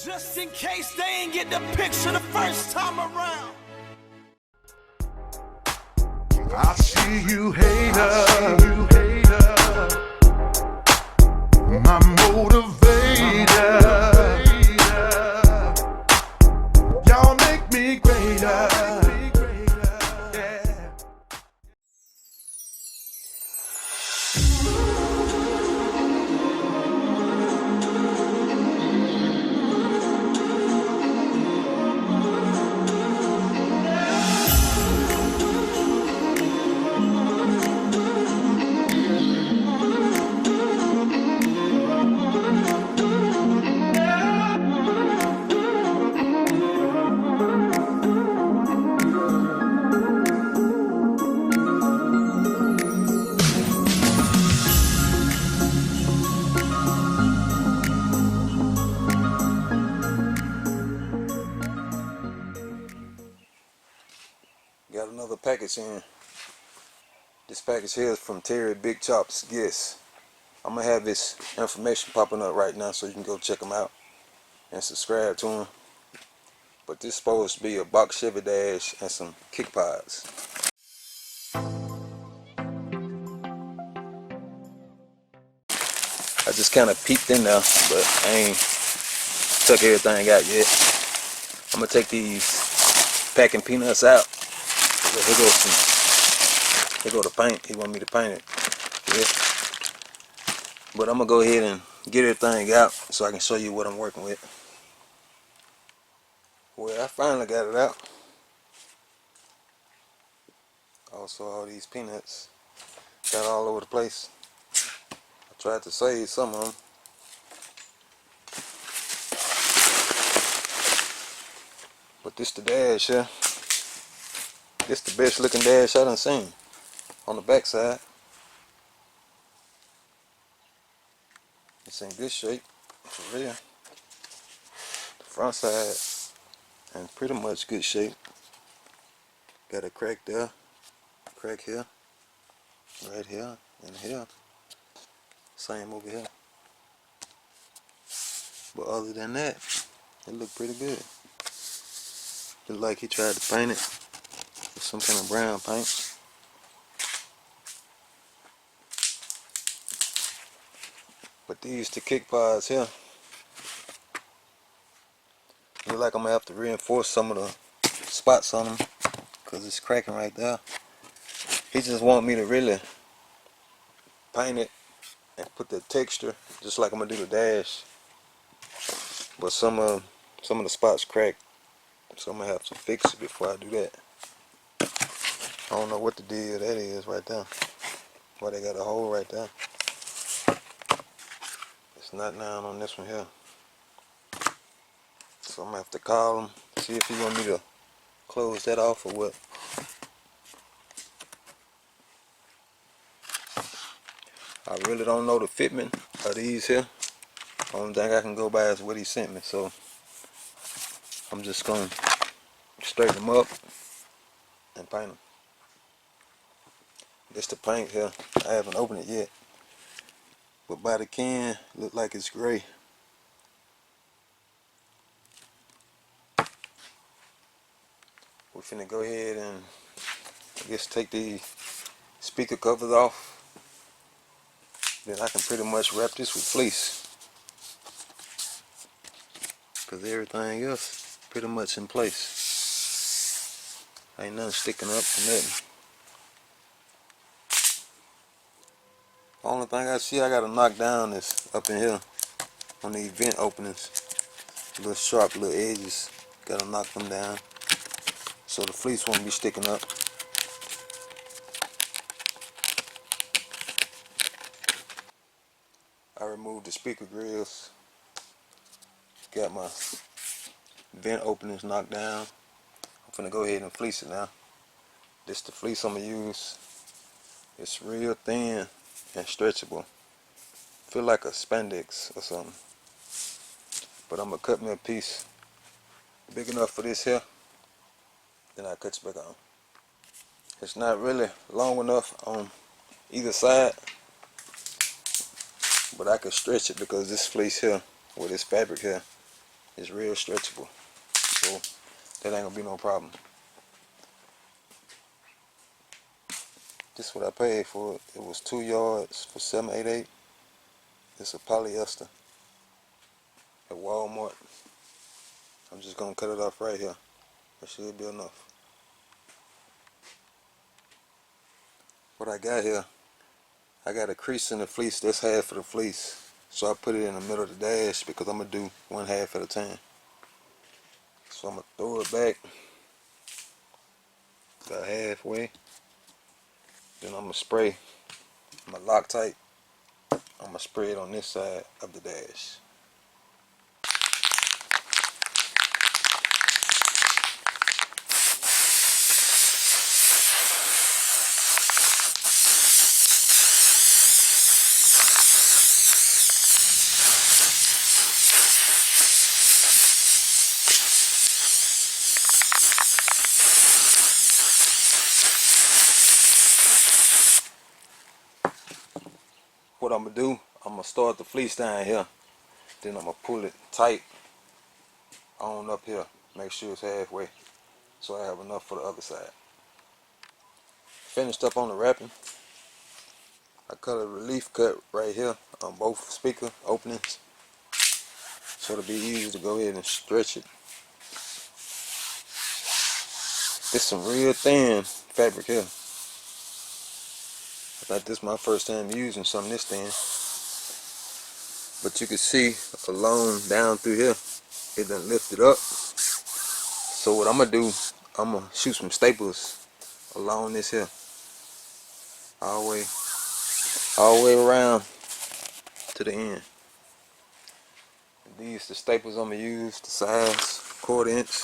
Just in case they ain't get the picture the first time around. I see you hater, my motivator. Y'all make me greater. Yeah. Got another package in. This package here is from Terry Big Chop's Guess. I'm gonna have this information popping up right now so you can go check them out and subscribe to them. But this is supposed to be a box Chevy dash and some kick pods. I just kind of peeked in there, but I ain't took everything out yet. I'm gonna take these packing peanuts out. Here go the paint. He want me to paint it. Yeah. But I'm gonna go ahead and get everything out so I can show you what I'm working with. Well, I finally got it out. Also, all these peanuts got all over the place. I tried to save some of them. But this the dash here. This the best looking dash I done seen on the back side. It's in good shape for real. The front side in pretty much good shape. Got a crack there, crack here, right here, and here. Same over here. But other than that, it looked pretty good. Looked like he tried to paint it with some kind of brown paint. But these two kick pods here, look like I'm gonna have to reinforce some of the spots on them because it's cracking right there. He just want me to really paint it and put the texture just like I'm gonna do the dash. But some of the spots cracked, so I'm gonna have to fix it before I do that. I don't know what the deal that is right there. Why they got a hole right there. It's not down on this one here. So I'm gonna have to call him, see if he want me to close that off or what. I really don't know the fitment of these here. Only thing I can go by is what he sent me. So I'm just gonna straighten them up and paint them. This the paint here. I haven't opened it yet. But by the can, look like it's gray. We're finna go ahead and I guess take the speaker covers off. Then I can pretty much wrap this with fleece. Cause everything else pretty much in place. Ain't nothing sticking up or nothing. Only thing I see I gotta knock down is up in here on these vent openings. Little sharp little edges. Gotta knock them down so the fleece won't be sticking up. I removed the speaker grills. Got my vent openings knocked down. I'm finna go ahead and fleece it now. This the fleece I'm gonna use. It's real thin and stretchable. Feel like a spandex or something. But I'm gonna cut me a piece big enough for this here. Then I cut it back on. It's not really long enough on either side, but I can stretch it because this fleece here with this fabric here It's real stretchable, so that ain't gonna be no problem. This is what I paid for it. It was 2 yards for $7.88. It's a polyester at Walmart. I'm just gonna cut it off right here. That should be enough. What I got here, I got a crease in the fleece. That's half of the fleece. So I put it in the middle of the dash because I'm gonna do one half at a time. So I'm gonna throw it back about halfway. Then I'm gonna spray my Loctite. I'm gonna spray it on this side of the dash. What I'm gonna do, I'm gonna start the fleece down here. Then I'm gonna pull it tight on up here. Make sure it's halfway, so I have enough for the other side. Finished up on the wrapping. I cut a relief cut right here on both speaker openings, so it'll be easy to go ahead and stretch it. It's some real thin fabric here. I think this is my first time using something this thin. But you can see along down through here, it done lifted up. So what I'm gonna do, I'm gonna shoot some staples along this here, all the way around to the end. And these the staples I'm gonna use, the size 1/4 inch.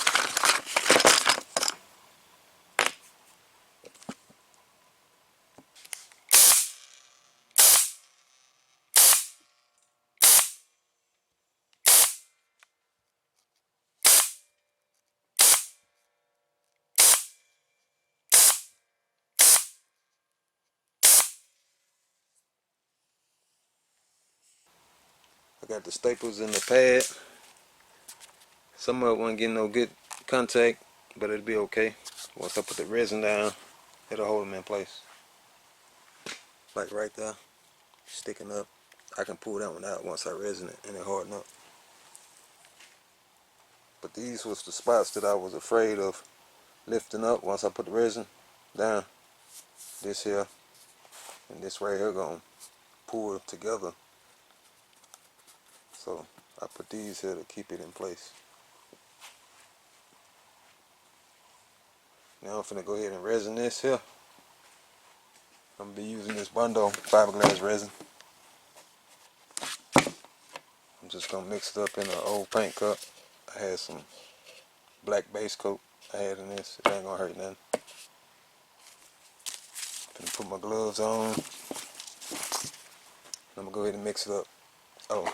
I got the staples in the pad. Some of it wasn't getting no good contact, but it'll be okay. Once I put the resin down, it'll hold them in place. Like right there, sticking up. I can pull that one out once I resin it and it harden up. But these was the spots that I was afraid of lifting up once I put the resin down. This here and this right here gonna pull together. So I put these here to keep it in place. Now I'm finna go ahead and resin this here. I'm gonna be using this bundle fiberglass resin. I'm just gonna mix it up in an old paint cup. I had some black base coat I had in this. It ain't gonna hurt nothing. Finna put my gloves on. I'm gonna go ahead and mix it up. Oh,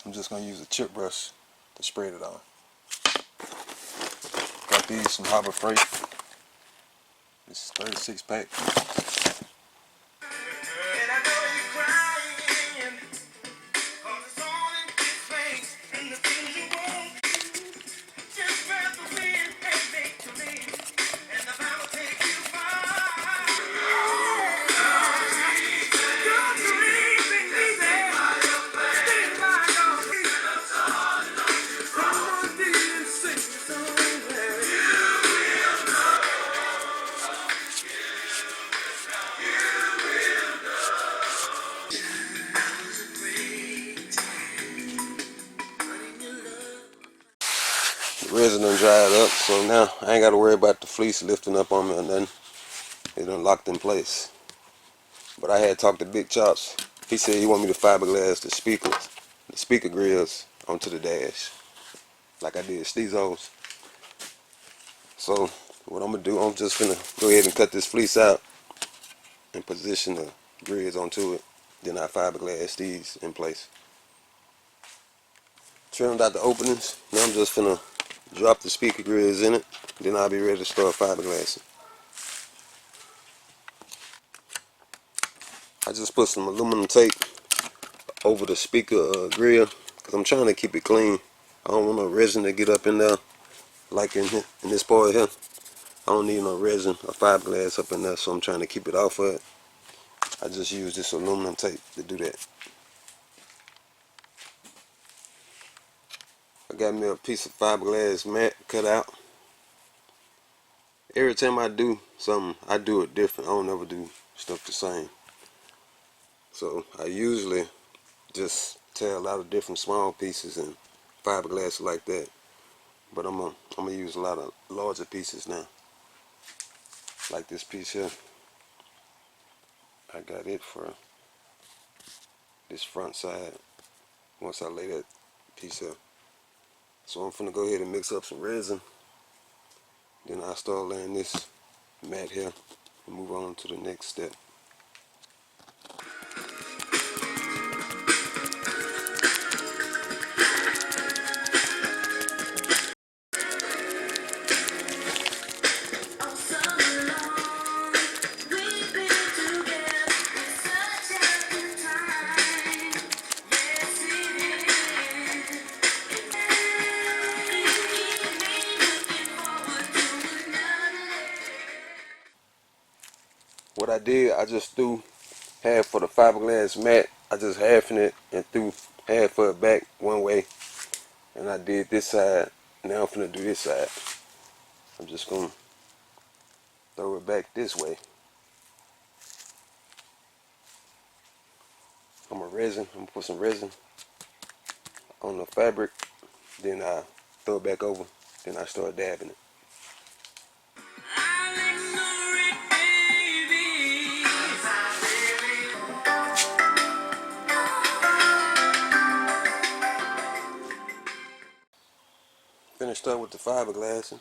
I'm just gonna use a chip brush to spread it on. Got these from Harbor Freight. This is 36 pack. The resin done dried up, so now I ain't got to worry about the fleece lifting up on me or nothing. It done locked in place. But I had talked to Big Chops. He said he want me to fiberglass the speaker grills onto the dash, like I did Steezo's. So what I'm gonna do, I'm just gonna go ahead and cut this fleece out and position the grills onto it. Then I fiberglass these in place. Trimmed out the openings. Now I'm just gonna drop the speaker grills in it. Then I'll be ready to start fiberglassing. I just put some aluminum tape over the speaker grill because I'm trying to keep it clean. I don't want no resin to get up in there, like in here, in this part here. I don't need no resin or fiberglass up in there, so I'm trying to keep it off of it. I just use this aluminum tape to do that. I got me a piece of fiberglass mat cut out. Every time I do something, I do it different. I don't ever do stuff the same. So I usually just tear a lot of different small pieces and fiberglass like that. But I'm gonna use a lot of larger pieces now. Like this piece here. I got it for this front side. Once I lay that piece up. So I'm finna go ahead and mix up some resin. Then I'll start laying this mat here and move on to the next step. What I did, I just threw half of the fiberglass mat. I just halved it and threw half of it back one way. And I did this side. Now I'm finna do this side. I'm just gonna throw it back this way. I'm gonna put some resin on the fabric. Then I throw it back over. Then I start dabbing it. Finished up with the fiberglassing.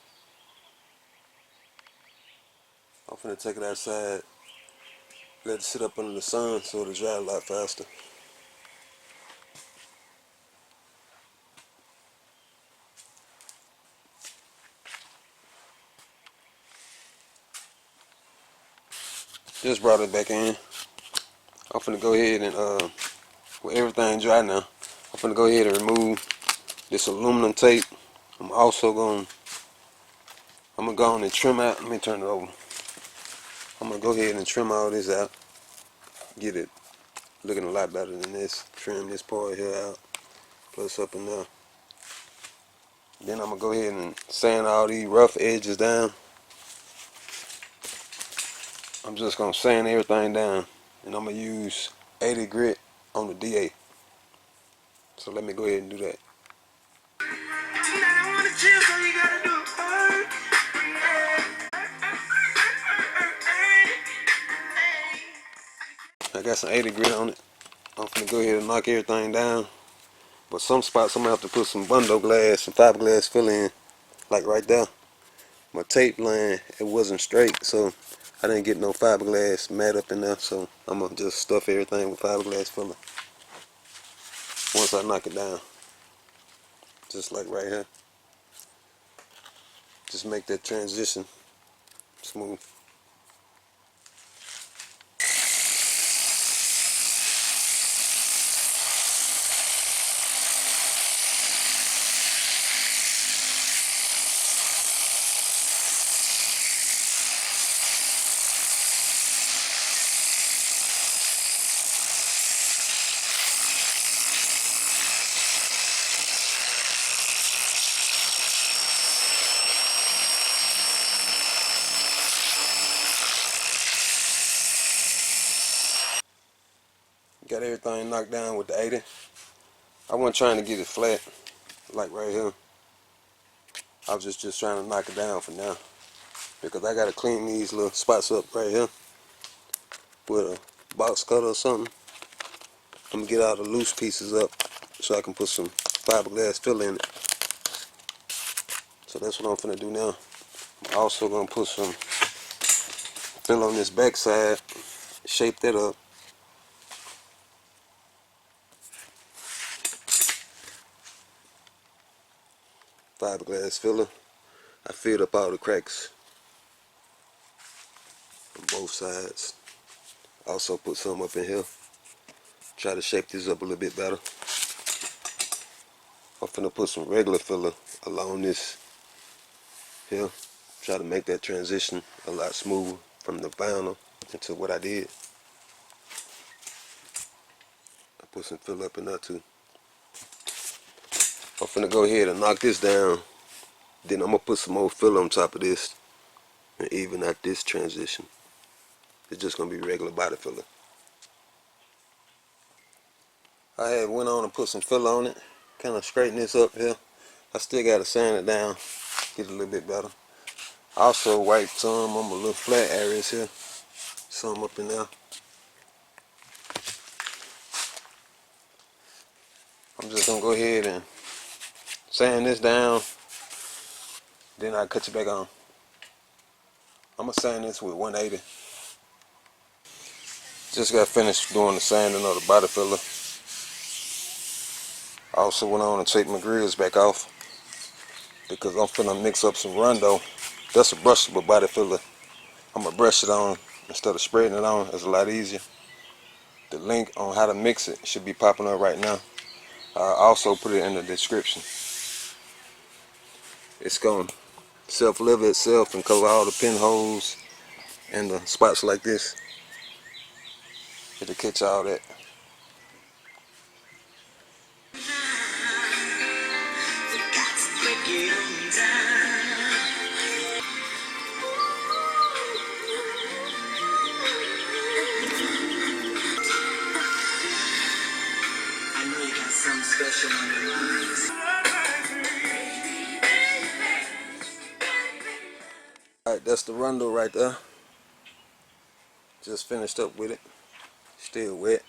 I'm finna take it outside, let it sit up under the sun so it'll dry a lot faster. Just brought it back in. I'm finna go ahead and with everything dry now, I'm finna go ahead and remove this aluminum tape. I'm gonna go on and trim out. Let me turn it over. I'm gonna go ahead and trim all this out. Get it looking a lot better than this. Trim this part here out, plus up and down. Then I'm gonna go ahead and sand all these rough edges down. I'm just gonna sand everything down, and I'm gonna use 80 grit on the DA. So let me go ahead and do that. I got some 80 grit on it. I'm gonna go ahead and knock everything down. But some spots I'm gonna have to put some bundle glass, some fiberglass fill in, like right there. My tape line, it wasn't straight, so I didn't get no fiberglass mat up in there. So I'm gonna just stuff everything with fiberglass filler once I knock it down, just like right here. Just make that transition smooth. Got everything knocked down with the 80. I wasn't trying to get it flat, like right here. I was just trying to knock it down for now, because I gotta clean these little spots up right here with a box cutter or something. I'm gonna get all the loose pieces up so I can put some fiberglass fill in it. So that's what I'm finna do now. I'm also gonna put some fill on this back side, shape that up. Fiberglass filler. I filled up all the cracks on both sides. Also put some up in here. Try to shape this up a little bit better. I'm finna put some regular filler along this here. Try to make that transition a lot smoother from the vinyl into what I did. I put some filler up in there too. I'm finna go ahead and knock this down. Then I'm gonna put some more filler on top of this and even out this transition. It's just gonna be regular body filler. I had went on and put some filler on it. Kind of straighten this up here. I still gotta sand it down, get it a little bit better. I also wipe some on my little flat areas here. Some up in there. I'm just gonna go ahead and sand this down. Then I cut it back on. I'm gonna sand this with 180. Just got finished doing the sanding of the body filler. I also went on and take my grills back off because I'm finna mix up some Rondo. That's a brushable body filler. I'm gonna brush it on instead of spreading it on. It's a lot easier. The link on how to mix it should be popping up right now. I also put it in the description. It's gonna self-level itself and cover all the pinholes and the spots like this. It'll catch all that. I know you got something special on your mind. Alright, that's the Rondo right there. Just finished up with it. Still wet,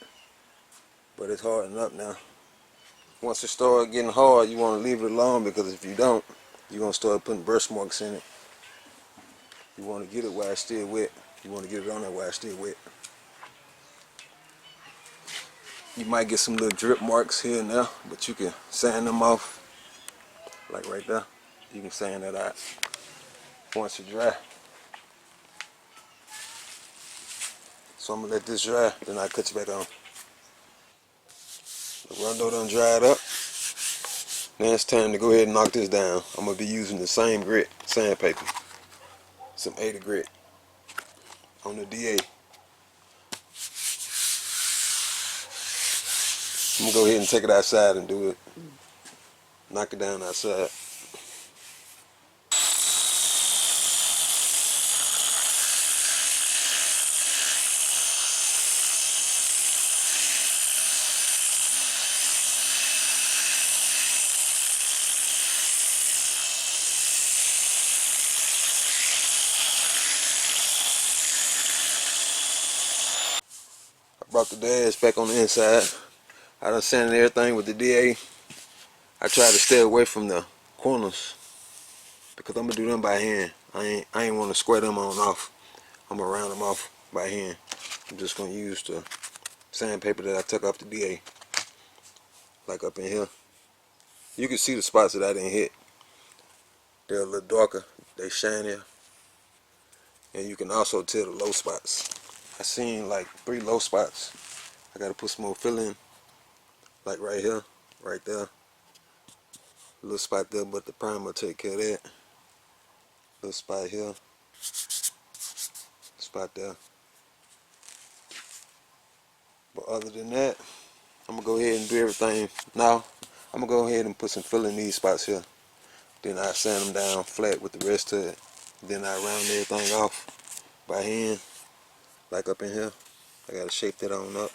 but it's hardening up now. Once it starts getting hard, you want to leave it alone because if you don't, you're going to start putting brush marks in it. You want to get it while it's still wet. You want to get it on there while it's still wet. You might get some little drip marks here and there, but you can sand them off. Like right there. You can sand that out once it's dry. So I'm going to let this dry, then I cut it back on. The Rondo done dried up. Now it's time to go ahead and knock this down. I'm going to be using the same grit, sandpaper. Some 80 grit on the DA. I'm going to go ahead and take it outside and do it. Knock it down outside. I brought the dash back on the inside. I done sanded everything with the DA. I try to stay away from the corners because I'm gonna do them by hand. I ain't want to square them on off. I'm gonna round them off by hand. I'm just gonna use the sandpaper that I took off the DA, like up in here. You can see the spots that I didn't hit. They're a little darker. They shinier, and you can also tell the low spots. I seen like 3 low spots. I gotta put some more fill in, like right here, right there. Little spot there, but the primer will take care of that. Little spot here, spot there. But other than that, I'm gonna go ahead and do everything. Now, I'm gonna go ahead and put some fill in these spots here. Then I sand them down flat with the rest of it. Then I round everything off by hand, like up in here. I gotta shape that on up.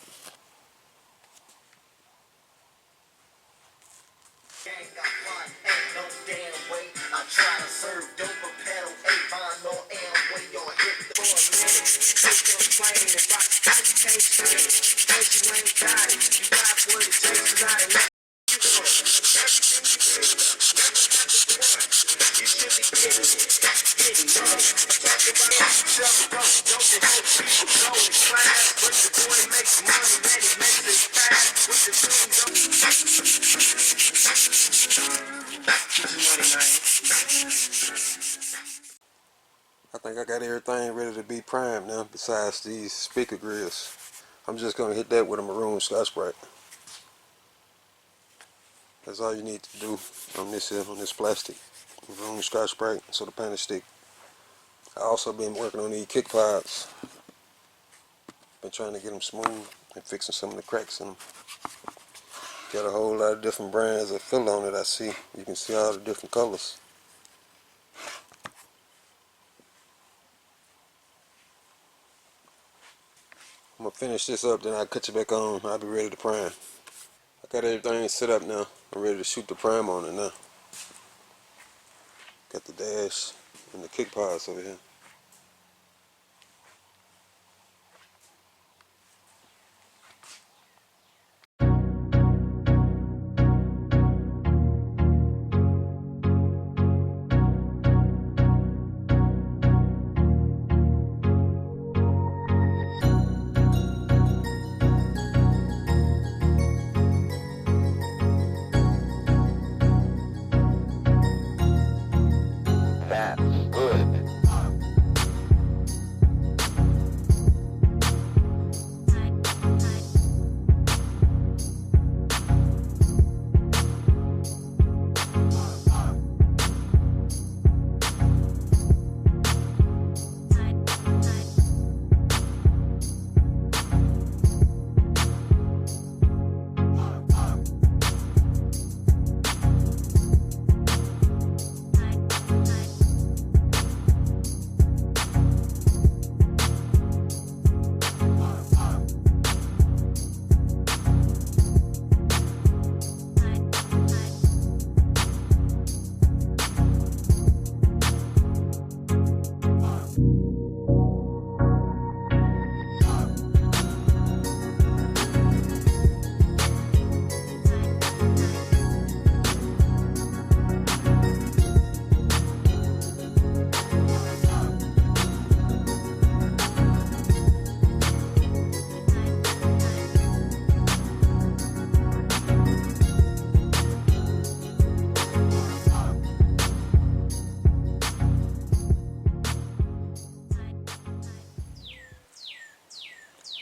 I think I got everything ready to be primed now besides these speaker grills. I'm just going to hit that with a maroon Scotch Brite. That's all you need to do on this here, on this plastic. Room scotch Sprite so the paint will stick. I also been working on these kick pods. Been trying to get them smooth and fixing some of the cracks in them. Got a whole lot of different brands of fill on it. I see. You can see all the different colors. I'm gonna finish this up, then I'll cut you back on. I'll be ready to prime. I got everything set up now. I'm ready to shoot the prime on it now. Got the dash and the kick pods over here. That's good.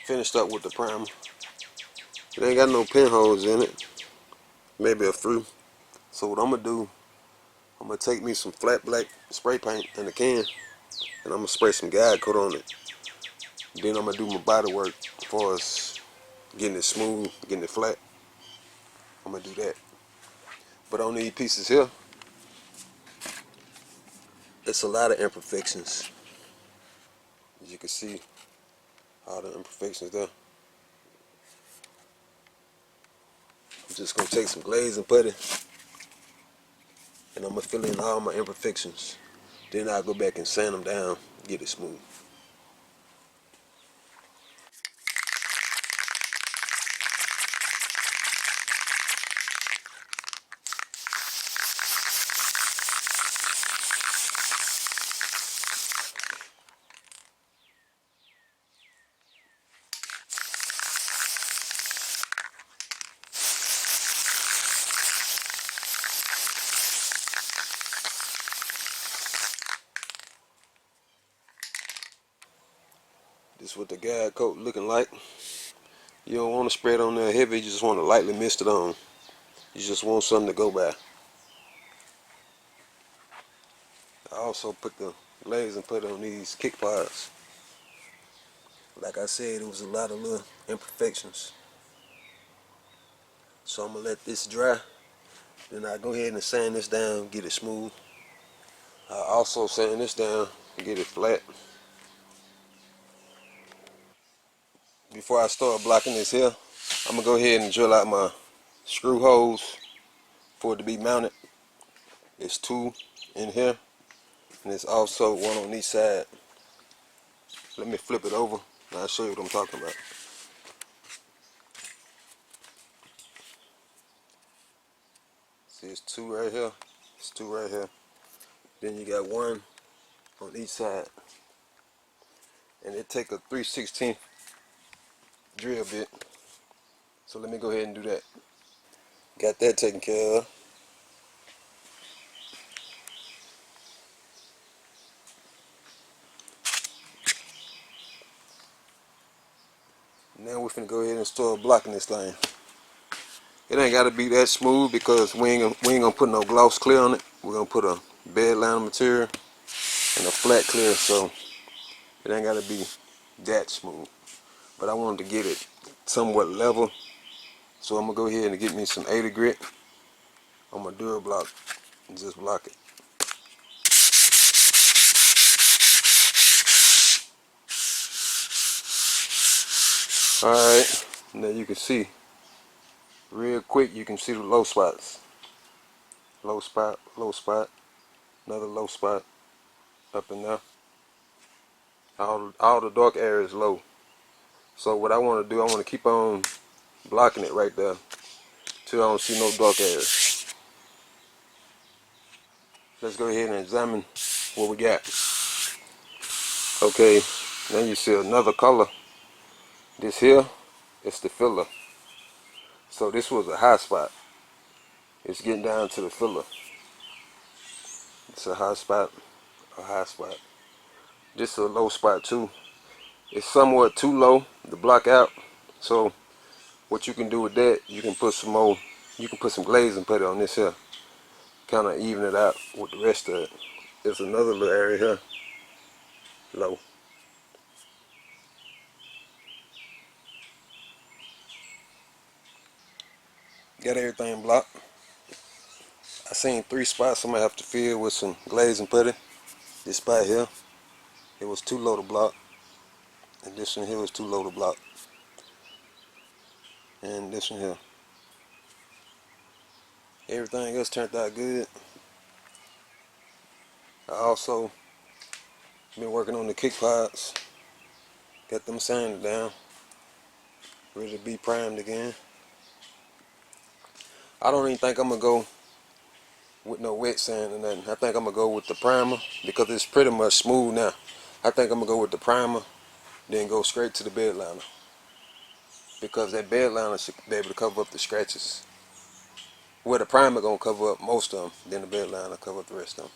Finished up with the primer. It ain't got no pinholes in it. Maybe a few. So what I'm gonna do, I'm gonna take me some flat black spray paint in a can, and I'm gonna spray some guide coat on it. Then I'm gonna do my body work as far as getting it smooth, getting it flat. I'm gonna do that. But on these pieces here, it's a lot of imperfections. As you can see, all the imperfections there. I'm just gonna take some glaze and putty, and I'm gonna fill in all my imperfections. Then I'll go back and sand them down, get it smooth. This is what the guide coat looking like. You don't want to spray it on there heavy, you just want to lightly mist it on. You just want something to go by. I also put the glaze and put it on these kick pods. Like I said, it was a lot of little imperfections. So I'm going to let this dry. Then I go ahead and sand this down, get it smooth. I also sand this down and get it flat. Before I start blocking this here, I'm going to go ahead and drill out my screw holes for it to be mounted. It's 2 in here, and there's also 1 on each side. Let me flip it over and I'll show you what I'm talking about. See, it's 2 right here. It's 2 right here. Then you got 1 on each side. And it take a 3/16 drill bit. So let me go ahead and do that. Got that taken care of. Now we're finna go ahead and start blocking this thing. It ain't got to be that smooth because we ain't gonna put no gloss clear on it. We're gonna put a bed liner material and a flat clear, so it ain't got to be that smooth. But I wanted to get it somewhat level, so I'm gonna go ahead and get me some 80 grit on my Dura block and just block it. Alright, now you can see real quick, you can see the low spots. Low spot, another low spot up in there. All the dark area is low. So what I want to do, I want to keep on blocking it right there till I don't see no dark areas. Let's go ahead and examine what we got. Okay, then you see another color. This here is the filler. So this was a high spot. It's getting down to the filler. It's a high spot, a high spot. This is a low spot too. It's somewhat too low to block out. So what you can do with that, you can put some more, you can put some glaze and put it on this here. Kind of even it out with the rest of it. There's another little area here, low. Got everything blocked. I seen 3 spots I'm gonna have to fill with some glaze and putty. This spot here, it was too low to block. And this one here was too low to block. And this one here. Everything else turned out good. I also been working on the kick pods. Got them sanded down. Ready to be primed again. I don't even think I'm gonna go with no wet sand or nothing. I think I'm gonna go with the primer because it's pretty much smooth now. I think I'm gonna go with the primer, then go straight to the bed liner. Because that bed liner should be able to cover up the scratches. Well, the primer gonna cover up most of them, then the bed liner cover up the rest of them.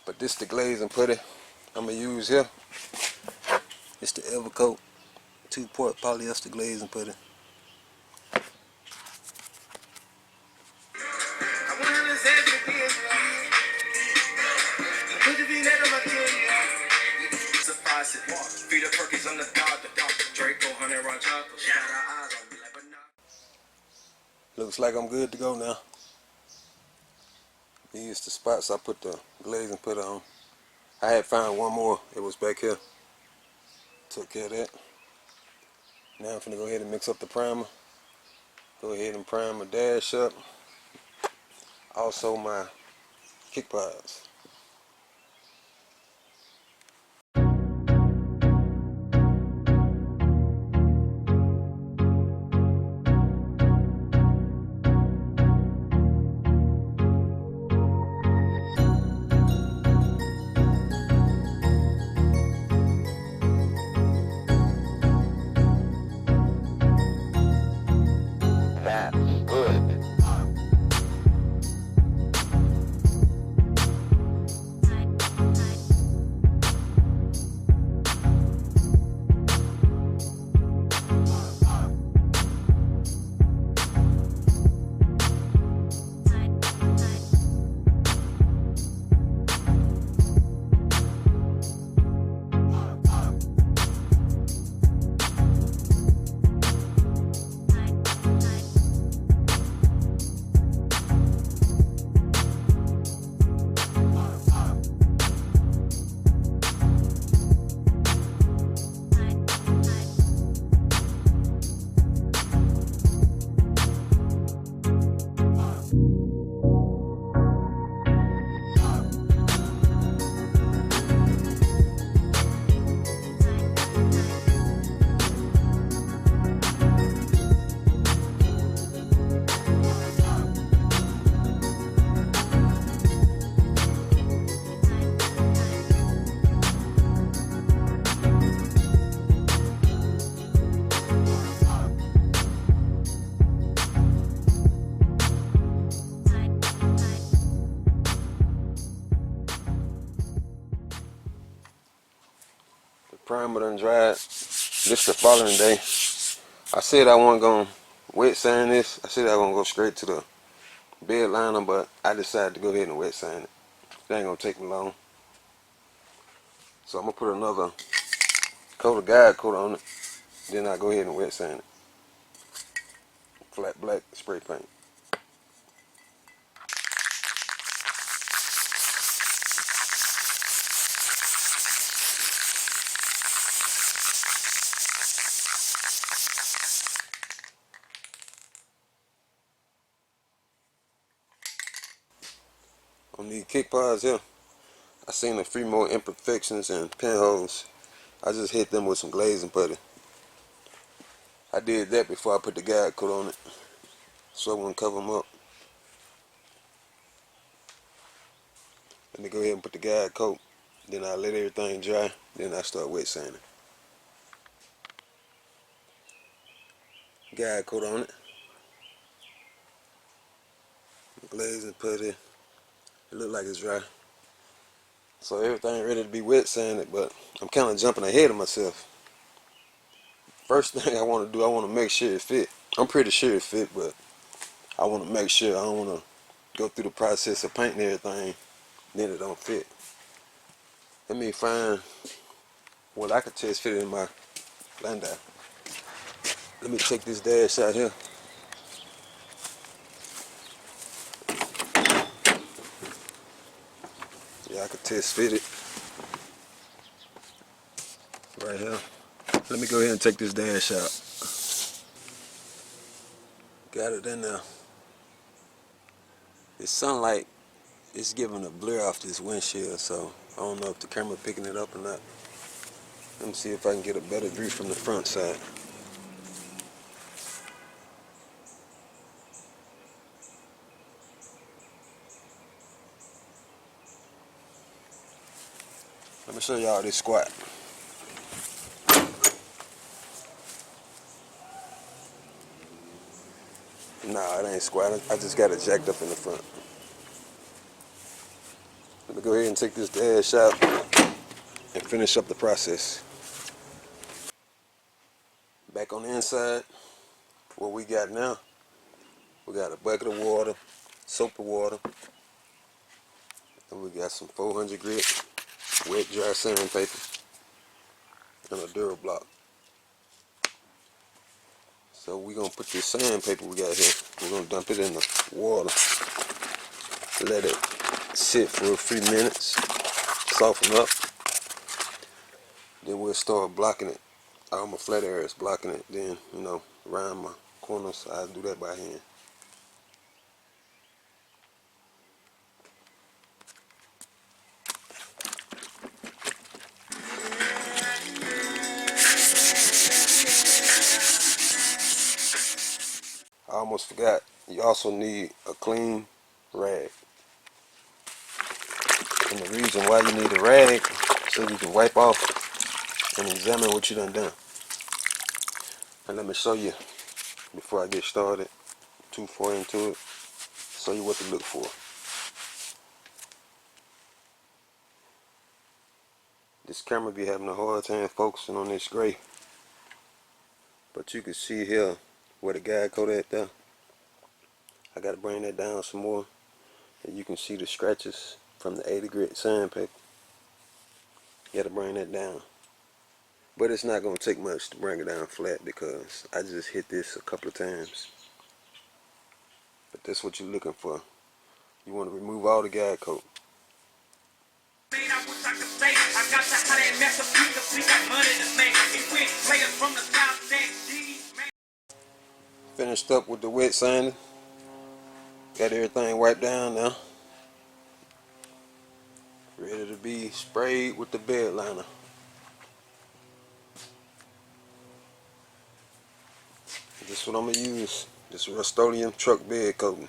But this the glaze and putty I'm gonna use here. It's the Evercoat 2-part polyester glaze and putty. Looks like I'm good to go now. These the spots I put the glaze and putty on. I had found one more. It was back here. Took care of that. Now I'm finna go ahead and mix up the primer. Go ahead and prime my dash up. Also my kick pods. That's good. Primer done dried. This the following day. I said I wasn't gonna wet sand this. I said I was gonna go straight to the bed liner, but I decided to go ahead and wet sand it. It ain't gonna take me long. So I'm gonna put another coat of guide coat on it. Then I go ahead and wet sand it. Flat black spray paint. On these kick pads here, I seen a few more imperfections and pinholes. I just hit them with some glazing putty. I did that before I put the guide coat on it, so I wouldn't cover them up. Let me go ahead and put the guide coat, then I let everything dry, then I start wet sanding. Guide coat on it, glazing putty. It look like it's dry. So everything ready to be wet sanded, but I'm kind of jumping ahead of myself. First thing I want to do, I want to make sure it fit. I'm pretty sure it fit, but I want to make sure. I don't want to go through the process of painting everything, then it don't fit. Let me find what I could test fit in my blender. Let me check this dash out here. Yeah, I could test fit it right here. Let me go ahead and take this dash out. Got it in there. The sunlight is giving a blur off this windshield, so I don't know if the camera picking it up or not. Let me see if I can get a better view from the front side. Let me show y'all this squat. Nah, it ain't squat. I just got it jacked up in the front. Let me go ahead and take this dash out and finish up the process. Back on the inside, what we got now, we got a bucket of water, soap of water, and we got some 400 grit wet dry sandpaper and a Dura block. So we're gonna put this sandpaper we got here, we're gonna dump it in the water, let it sit for a few minutes, soften up, then we'll start blocking it. All my flat areas blocking it, then around my corners I do that by hand. I almost forgot, you also need a clean rag. And the reason why you need a rag, so you can wipe off and examine what you done. And let me show you, before I get started, too far into it, show you what to look for. This camera be having a hard time focusing on this gray. But you can see here where the guide coat at there. I gotta bring that down some more, and you can see the scratches from the 80 grit sandpaper. You gotta bring that down, but it's not gonna take much to bring it down flat because I just hit this a couple of times. But that's what you're looking for. You want to remove all the guide coat. Finished up with the wet sanding. Got everything wiped down now. Ready to be sprayed with the bed liner. This is what I'm going to use. This Rust-Oleum truck bed coating.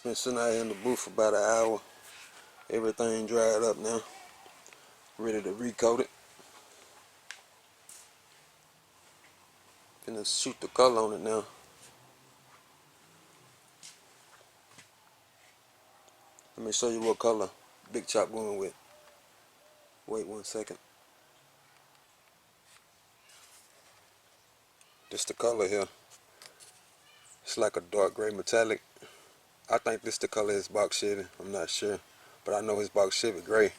been sitting out here in the booth for about an hour. Everything dried up now. Ready to recoat it. Gonna shoot the color on it now. Let me show you what color Big Chop going with. Wait 1 second. This the color here. It's like a dark gray metallic. I think this the color is box Chevy. I'm not sure, but I know his box Chevy gray.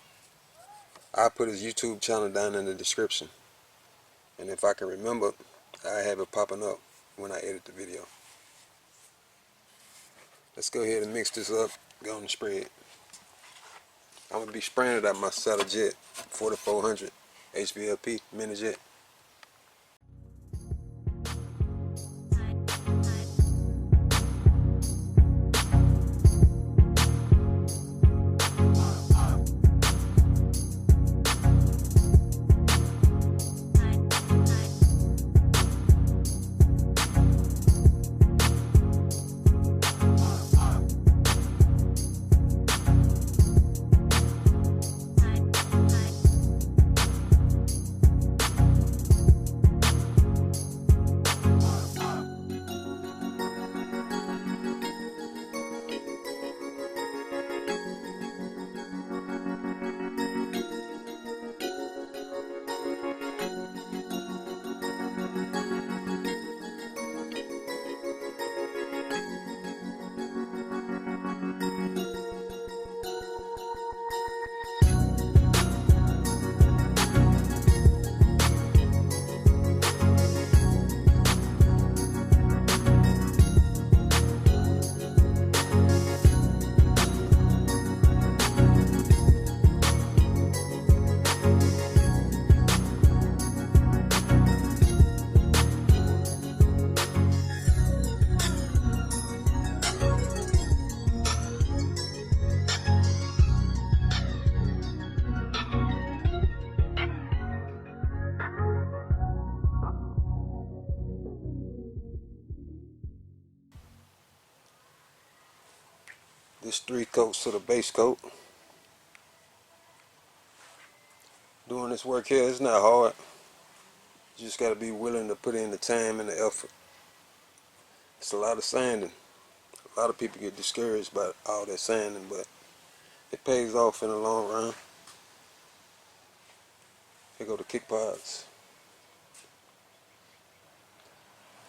I'll put his YouTube channel down in the description, and if I can remember, I have it popping up when I edit the video. Let's go ahead and mix this up. Go on and spray it. I'm gonna be spraying it at my Saddle Jet 4400 HVLP mini jet. This 3 coats to the base coat. Doing this work here, it's not hard. You just gotta be willing to put in the time and the effort. It's a lot of sanding. A lot of people get discouraged by all that sanding, but it pays off in the long run. Here go the kick pods.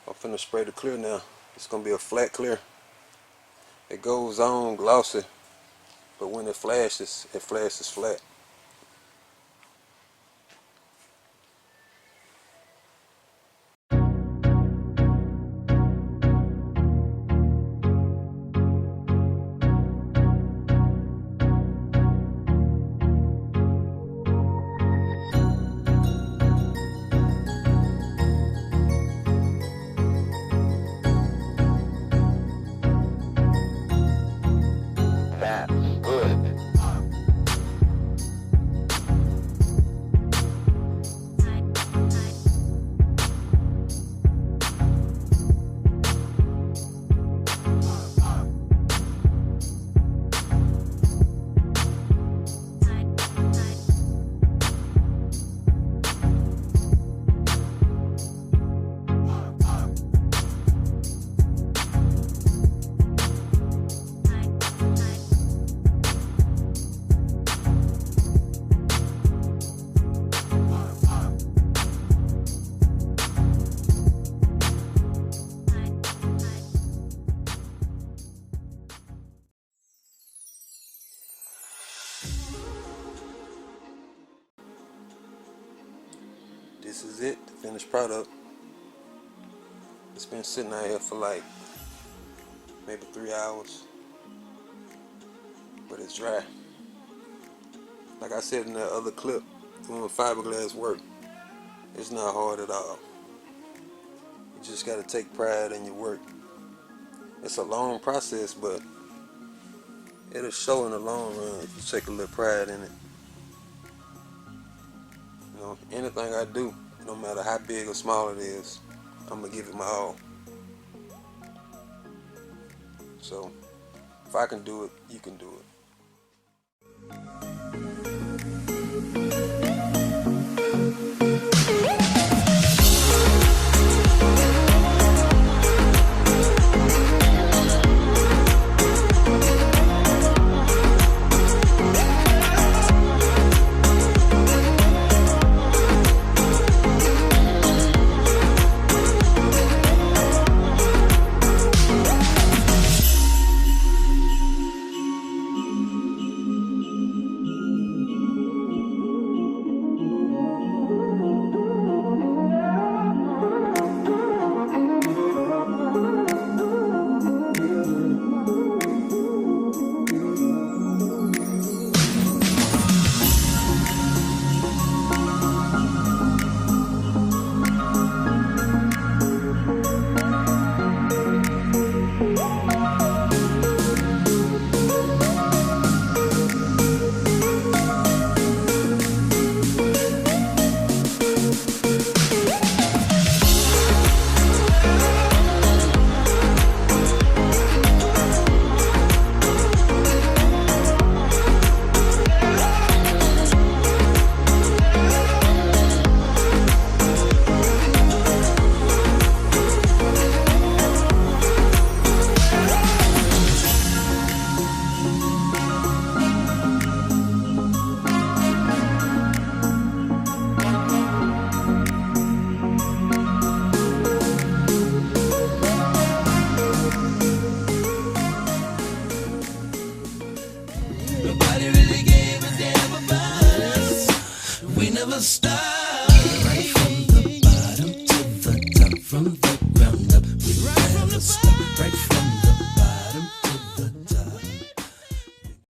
I'm finna spray the clear now. It's gonna be a flat clear. It goes on glossy, but when it flashes flat. This is it, the finished product. It's been sitting out here for like maybe 3 hours, but it's dry. Like I said in that other clip, doing fiberglass work, it's not hard at all. You just gotta take pride in your work. It's a long process, but it'll show in the long run if you take a little pride in it. You know, anything I do, no matter how big or small it is, I'm gonna give it my all. So If I can do it, you can do it. Nobody really gave a damn about us. We never stopped.